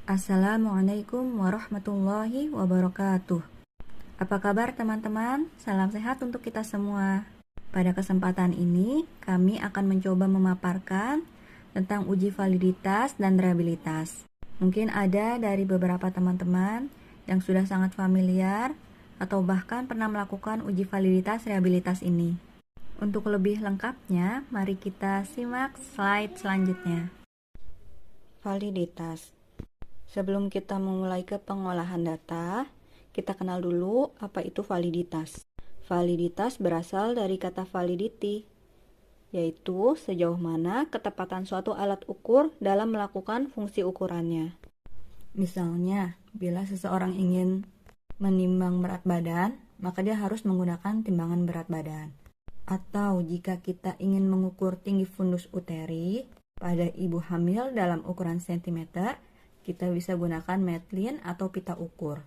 Assalamualaikum warahmatullahi wabarakatuh. Apa kabar teman-teman? Salam sehat untuk kita semua. Pada kesempatan ini, kami akan mencoba memaparkan tentang uji validitas dan reliabilitas. Mungkin ada dari beberapa teman-teman yang sudah sangat familiar atau bahkan pernah melakukan uji validitas reliabilitas ini. Untuk lebih lengkapnya, mari kita simak slide selanjutnya. Validitas. Sebelum kita memulai ke pengolahan data, kita kenal dulu apa itu validitas. Validitas berasal dari kata validity, yaitu sejauh mana ketepatan suatu alat ukur dalam melakukan fungsi ukurannya. Misalnya, bila seseorang ingin menimbang berat badan, maka dia harus menggunakan timbangan berat badan. Atau jika kita ingin mengukur tinggi fundus uteri pada ibu hamil dalam ukuran sentimeter, kita bisa gunakan metlin atau pita ukur.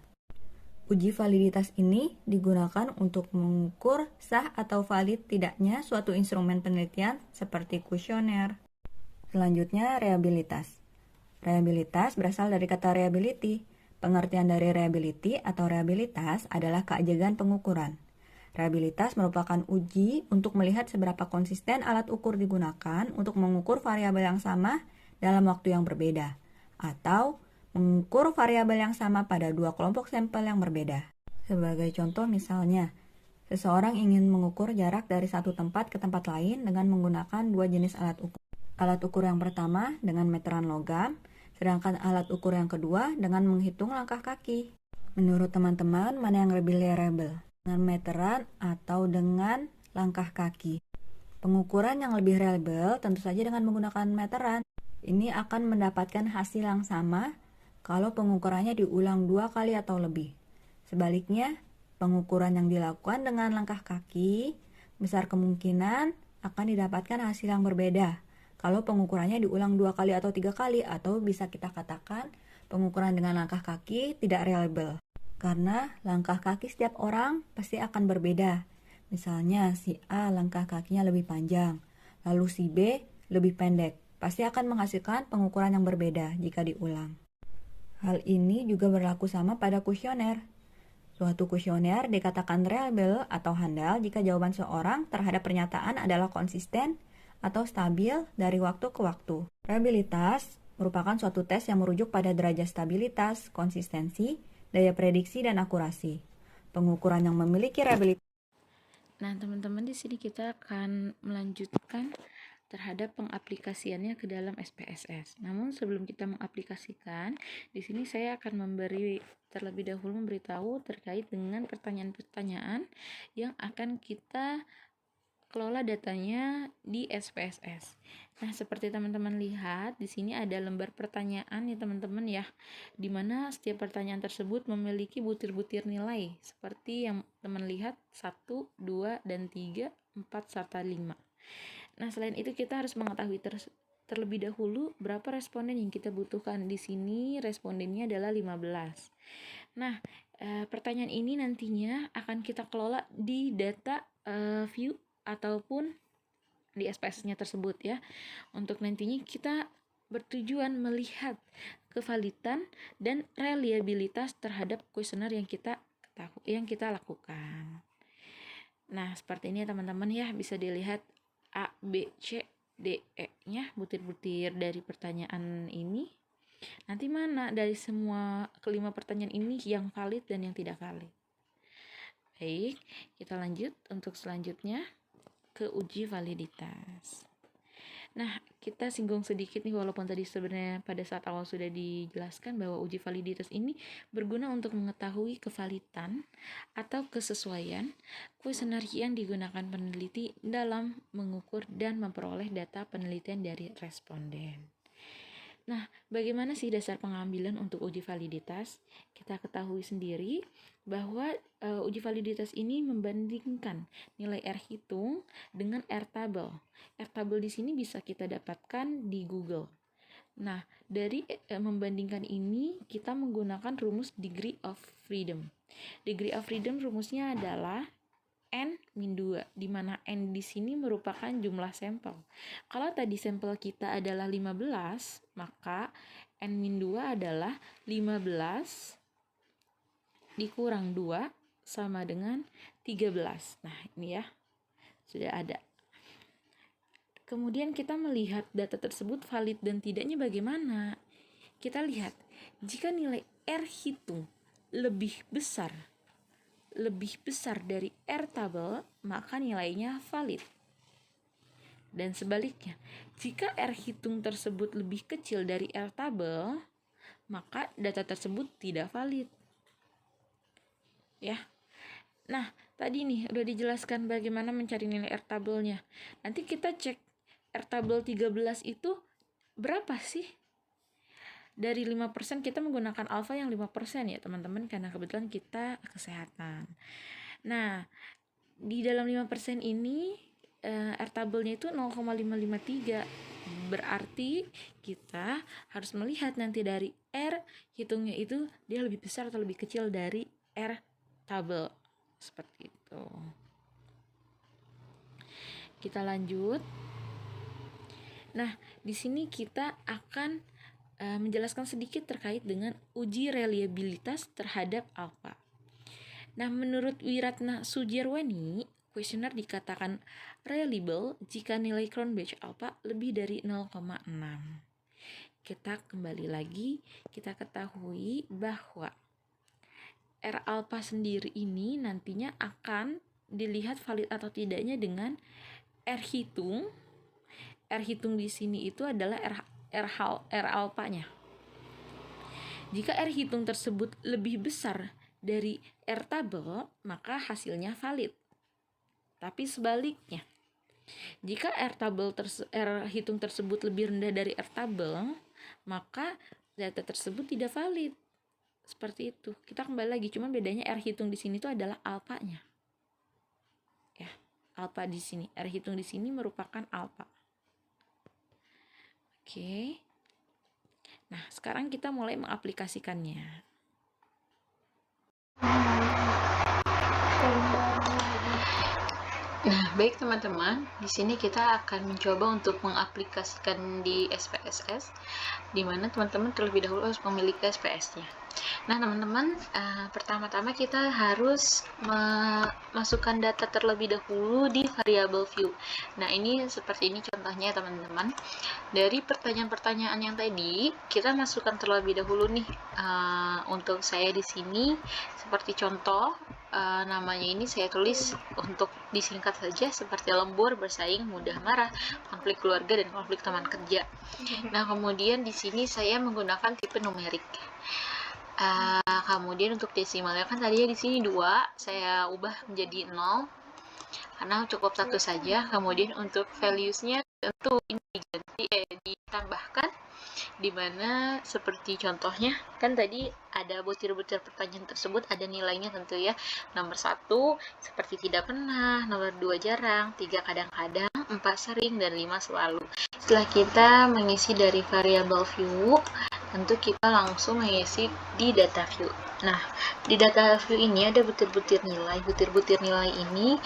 Uji validitas ini digunakan untuk mengukur sah atau valid tidaknya suatu instrumen penelitian seperti kuesioner. Selanjutnya, reliabilitas. Reliabilitas berasal dari kata reliability. Pengertian dari reliability atau reliabilitas adalah keajagan pengukuran. Reliabilitas merupakan uji untuk melihat seberapa konsisten alat ukur digunakan untuk mengukur variabel yang sama dalam waktu yang berbeda, atau mengukur variabel yang sama pada dua kelompok sampel yang berbeda. Sebagai contoh misalnya, seseorang ingin mengukur jarak dari satu tempat ke tempat lain dengan menggunakan dua jenis alat ukur. Alat ukur yang pertama dengan meteran logam, sedangkan alat ukur yang kedua dengan menghitung langkah kaki. Menurut teman-teman, mana yang lebih reliable? Dengan meteran atau dengan langkah kaki? Pengukuran yang lebih reliable tentu saja dengan menggunakan meteran. Ini akan mendapatkan hasil yang sama kalau pengukurannya diulang 2 kali atau lebih. Sebaliknya, pengukuran yang dilakukan dengan langkah kaki besar kemungkinan akan didapatkan hasil yang berbeda kalau pengukurannya diulang 2 kali atau 3 kali, atau bisa kita katakan pengukuran dengan langkah kaki tidak reliable. Karena langkah kaki setiap orang pasti akan berbeda. Misalnya si A langkah kakinya lebih panjang, lalu si B lebih pendek. Pasti akan menghasilkan pengukuran yang berbeda jika diulang. Hal ini juga berlaku sama pada kuesioner. Suatu kuesioner dikatakan reliable atau handal jika jawaban seorang terhadap pernyataan adalah konsisten atau stabil dari waktu ke waktu. Reliabilitas merupakan suatu tes yang merujuk pada derajat stabilitas, konsistensi, daya prediksi, dan akurasi. Pengukuran yang memiliki reliabilitas. Nah, teman-teman, di sini kita akan melanjutkan terhadap pengaplikasiannya ke dalam SPSS. Namun sebelum kita mengaplikasikan, di sini saya akan terlebih dahulu memberitahu terkait dengan pertanyaan-pertanyaan yang akan kita kelola datanya di SPSS. Nah, seperti teman-teman lihat, di sini ada lembar pertanyaan ya teman-teman ya, di mana setiap pertanyaan tersebut memiliki butir-butir nilai, seperti yang teman lihat 1, 2, dan 3, 4, serta 5. Nah, selain itu kita harus mengetahui terlebih dahulu berapa responden yang kita butuhkan. Di sini respondennya adalah 15. Nah, pertanyaan ini nantinya akan kita kelola di data view ataupun di SPSS-nya tersebut ya. Untuk nantinya kita bertujuan melihat kevalidan dan reliabilitas terhadap kuesioner yang kita lakukan. Nah, seperti ini ya teman-teman ya, bisa dilihat A, B, C, D, E-nya butir-butir dari pertanyaan ini. Nanti mana dari semua kelima pertanyaan ini yang valid dan yang tidak valid. Baik, kita lanjut untuk selanjutnya ke uji validitas. Nah, kita singgung sedikit nih, walaupun tadi sebenarnya pada saat awal sudah dijelaskan bahwa uji validitas ini berguna untuk mengetahui kevalidan atau kesesuaian kuesioner yang digunakan peneliti dalam mengukur dan memperoleh data penelitian dari responden. Nah, bagaimana sih dasar pengambilan untuk uji validitas? Kita ketahui sendiri bahwa uji validitas ini membandingkan nilai R hitung dengan R tabel. R tabel di sini bisa kita dapatkan di Google. Nah, dari membandingkan ini kita menggunakan rumus degree of freedom. Degree of freedom rumusnya adalah N-2, di mana N di sini merupakan jumlah sampel. Kalau tadi sampel kita adalah 15, maka N-2 adalah 15 dikurang 2 sama dengan 13. Nah, ini ya, sudah ada. Kemudian kita melihat data tersebut valid dan tidaknya bagaimana. Kita lihat, jika nilai R hitung lebih besar dari R tabel, maka nilainya valid. Dan sebaliknya, jika R hitung tersebut lebih kecil dari R tabel, maka data tersebut tidak valid. Ya. Nah, tadi nih udah dijelaskan bagaimana mencari nilai R tabelnya. Nanti kita cek R tabel 13 itu berapa sih? Dari 5% kita menggunakan alfa yang 5% ya teman-teman, karena kebetulan kita kesehatan. Nah, di dalam 5% ini R tabelnya itu 0,553. Berarti kita harus melihat nanti dari R hitungnya itu dia lebih besar atau lebih kecil dari R tabel. Seperti itu. Kita lanjut. Nah, di sini kita akan menjelaskan sedikit terkait dengan uji reliabilitas terhadap alfa. Nah, menurut Wiratna Sujarwani, kuesioner dikatakan reliable jika nilai Cronbach alpha lebih dari 0,6. Kita kembali lagi, kita ketahui bahwa R alpha sendiri ini nantinya akan dilihat valid atau tidaknya dengan R hitung. R hitung di sini itu adalah R alpha-nya. Jika R hitung tersebut lebih besar dari R tabel, maka hasilnya valid. Tapi sebaliknya, jika R hitung tersebut lebih rendah dari R tabel, maka data tersebut tidak valid. Seperti itu. Kita kembali lagi, cuman bedanya R hitung di sini itu adalah alpha-nya. Ya, alpha di sini. R hitung di sini merupakan alpha. Oke. Nah, sekarang kita mulai mengaplikasikannya. Nah, baik teman-teman, di sini kita akan mencoba untuk mengaplikasikan di SPSS, di mana teman-teman terlebih dahulu harus memiliki SPS-nya. Nah, teman-teman, pertama-tama kita harus memasukkan data terlebih dahulu di variable view. Nah, ini seperti ini contohnya teman-teman. Dari pertanyaan-pertanyaan yang tadi, kita masukkan terlebih dahulu nih. Untuk saya di sini, seperti contoh, namanya ini saya tulis untuk disingkat saja seperti lembur, bersaing, mudah marah, konflik keluarga, dan konflik teman kerja. Nah, kemudian di sini saya menggunakan tipe numerik. Kemudian untuk desimalnya kan tadinya di sini 2, saya ubah menjadi 0 karena cukup 1 saja. Kemudian untuk values-nya tentu ini ditambahkan, dimana seperti contohnya kan tadi ada butir-butir pertanyaan tersebut ada nilainya tentu ya. Nomor 1 seperti tidak pernah, nomor 2 jarang, 3 kadang-kadang, 4 sering, dan 5 selalu. Setelah kita mengisi dari variable view, tentu kita langsung mengisi di data view. Nah, di data view ini ada butir-butir nilai. Butir-butir nilai ini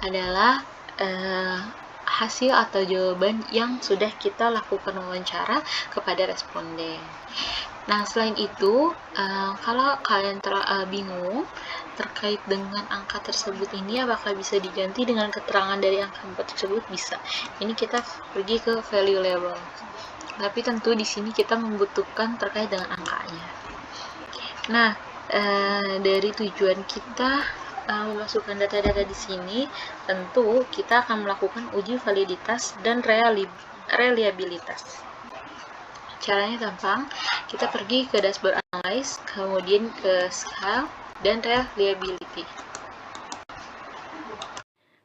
adalah hasil atau jawaban yang sudah kita lakukan wawancara kepada responden. Nah, selain itu, kalau kalian bingung terkait dengan angka tersebut ini apakah bisa diganti dengan keterangan dari angka tersebut, bisa. Ini kita pergi ke value label. Tapi tentu di sini kita membutuhkan terkait dengan angkanya. Nah, dari tujuan kita memasukkan data-data di sini, tentu kita akan melakukan uji validitas dan reliabilitas. Caranya gampang, kita pergi ke dashboard analyze, kemudian ke scale dan reliability.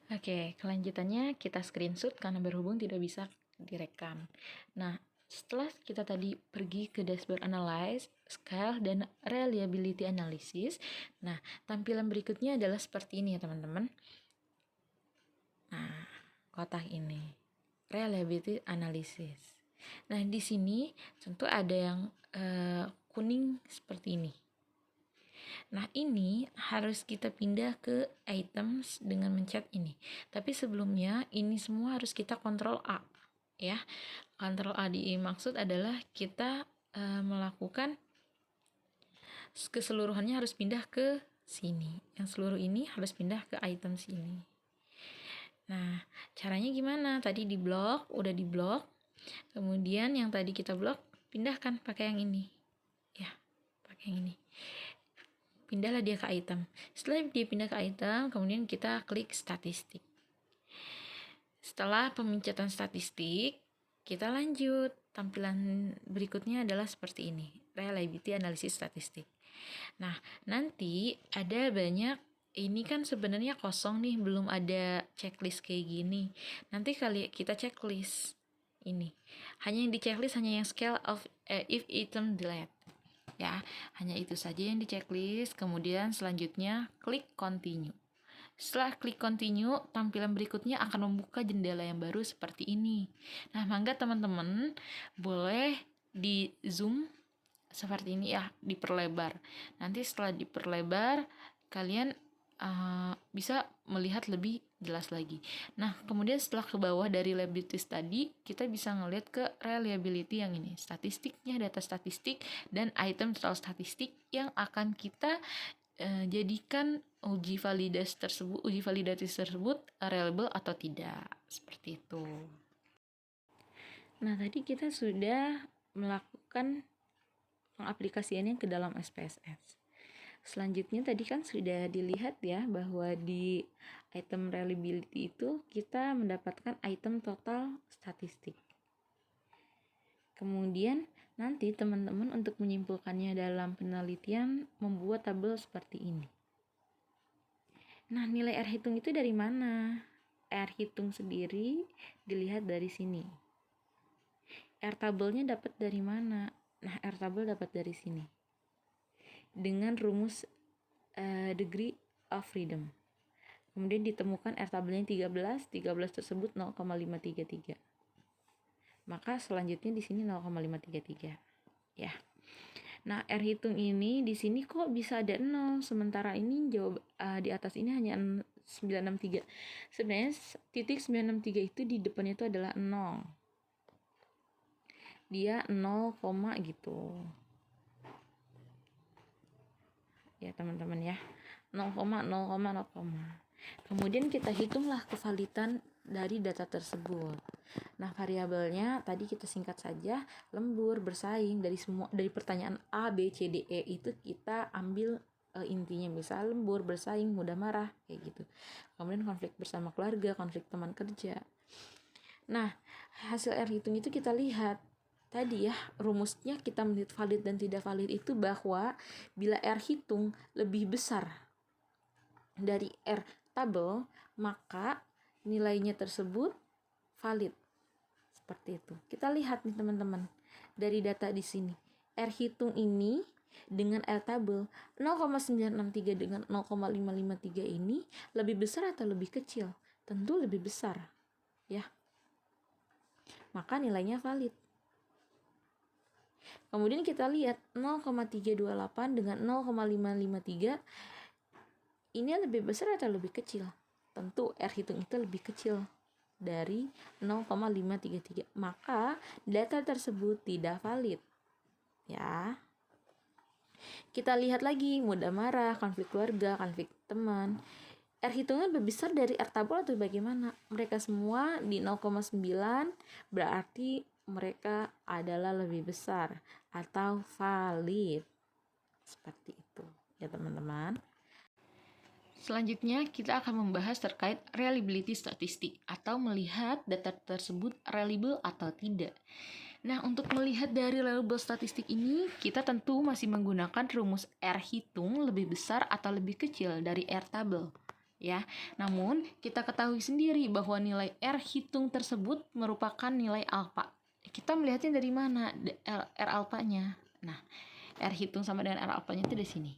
Oke, kelanjutannya kita screenshot karena berhubung tidak bisa direkam. Nah, setelah kita tadi pergi ke dashboard analyze, scale, dan reliability analysis, nah tampilan berikutnya adalah seperti ini ya teman-teman. Nah, kotak ini reliability analysis. Nah, di sini tentu ada yang kuning seperti ini. Nah, ini harus kita pindah ke items dengan mencet ini. Tapi sebelumnya ini semua harus kita kontrol A ya. Kontrol A dimaksud adalah kita melakukan keseluruhannya harus pindah ke sini. Yang seluruh ini harus pindah ke item sini. Nah, caranya gimana? Tadi di blok, udah di blok. Kemudian yang tadi kita blok, pindahkan pakai yang ini. Ya, pakai yang ini. Pindahlah dia ke item. Setelah dia pindah ke item, kemudian kita klik statistik. Setelah pemincetan statistik, kita lanjut. Tampilan berikutnya adalah seperti ini. Reliability Analysis Statistik. Nah, nanti ada banyak, ini kan sebenarnya kosong nih, belum ada checklist kayak gini. Nanti kali kita checklist ini. Hanya yang di checklist hanya yang scale of if item delete. Ya, hanya itu saja yang di checklist. Kemudian selanjutnya klik continue. Setelah klik continue, tampilan berikutnya akan membuka jendela yang baru seperti ini. Nah, mangga teman-teman boleh di zoom seperti ini ya, diperlebar. Nanti setelah diperlebar, kalian bisa melihat lebih jelas lagi. Nah, kemudian setelah ke bawah dari reliability tadi, kita bisa ngelihat ke reliability yang ini. Statistiknya, data statistik, dan item total statistik yang akan kita jadikan uji validasi tersebut reliable atau tidak, seperti itu. Nah, tadi kita sudah melakukan pengaplikasiannya ke dalam SPSS. Selanjutnya tadi kan sudah dilihat ya bahwa di item reliability itu kita mendapatkan item total statistik. Kemudian nanti teman-teman untuk menyimpulkannya dalam penelitian membuat tabel seperti ini. Nah, nilai R hitung itu dari mana? R hitung sendiri dilihat dari sini. R tabelnya dapat dari mana? Nah, R tabel dapat dari sini. Dengan rumus degree of freedom. Kemudian ditemukan R tabelnya 13 tersebut 0,533. Maka selanjutnya di sini 0,533 ya. Nah, R hitung ini di sini kok bisa ada 0, sementara ini jawab di atas ini hanya 963. Sebenarnya titik 963 itu di depannya itu adalah 0. Dia 0, gitu. Ya, teman-teman ya. 0, Kemudian kita hitunglah kevalidan dari data tersebut. Nah, variabelnya tadi kita singkat saja, lembur, bersaing, dari pertanyaan A, B, C, D, E itu kita ambil intinya, misal lembur, bersaing, mudah marah, kayak gitu. Kemudian konflik bersama keluarga, konflik teman kerja. Nah, hasil R hitung itu kita lihat tadi ya, rumusnya kita melihat valid dan tidak valid itu bahwa bila R hitung lebih besar dari R tabel, maka nilainya tersebut valid. Seperti itu. Kita lihat nih teman-teman, dari data di sini. R hitung ini dengan R tabel 0,963 dengan 0,553 ini lebih besar atau lebih kecil? Tentu lebih besar. Ya. Maka nilainya valid. Kemudian kita lihat 0,328 dengan 0,553 ini lebih besar atau lebih kecil? Tentu R hitung itu lebih kecil dari 0,533. Maka data tersebut tidak valid. Ya. Kita lihat lagi, mudah marah, konflik keluarga, konflik teman. R hitungnya lebih besar dari R tabel atau bagaimana? Mereka semua di 0,9 berarti mereka adalah lebih besar atau valid. Seperti itu ya teman-teman. Selanjutnya kita akan membahas terkait reliability statistik atau melihat data tersebut reliable atau tidak. Nah, untuk melihat dari reliable statistik ini, kita tentu masih menggunakan rumus R hitung lebih besar atau lebih kecil dari R tabel. Ya, namun kita ketahui sendiri bahwa nilai R hitung tersebut merupakan nilai alfa. Kita melihatnya dari mana R alfanya? Nah, R hitung sama dengan R alfanya itu di sini.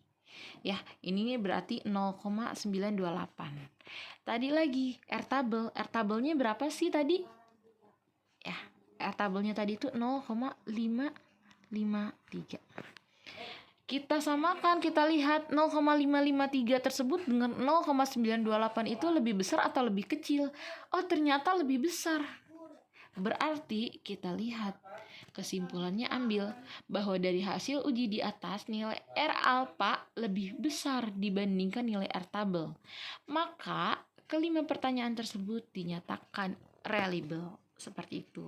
Ya, ini berarti 0,928. Tadi lagi R tabelnya berapa sih tadi? Ya, R tabelnya tadi itu 0,553. Kita samakan, kita lihat 0,553 tersebut dengan 0,928 itu lebih besar atau lebih kecil. Oh, ternyata lebih besar. Berarti kita lihat kesimpulannya, ambil bahwa dari hasil uji di atas nilai R alfa lebih besar dibandingkan nilai R tabel. Maka kelima pertanyaan tersebut dinyatakan reliable. Seperti itu.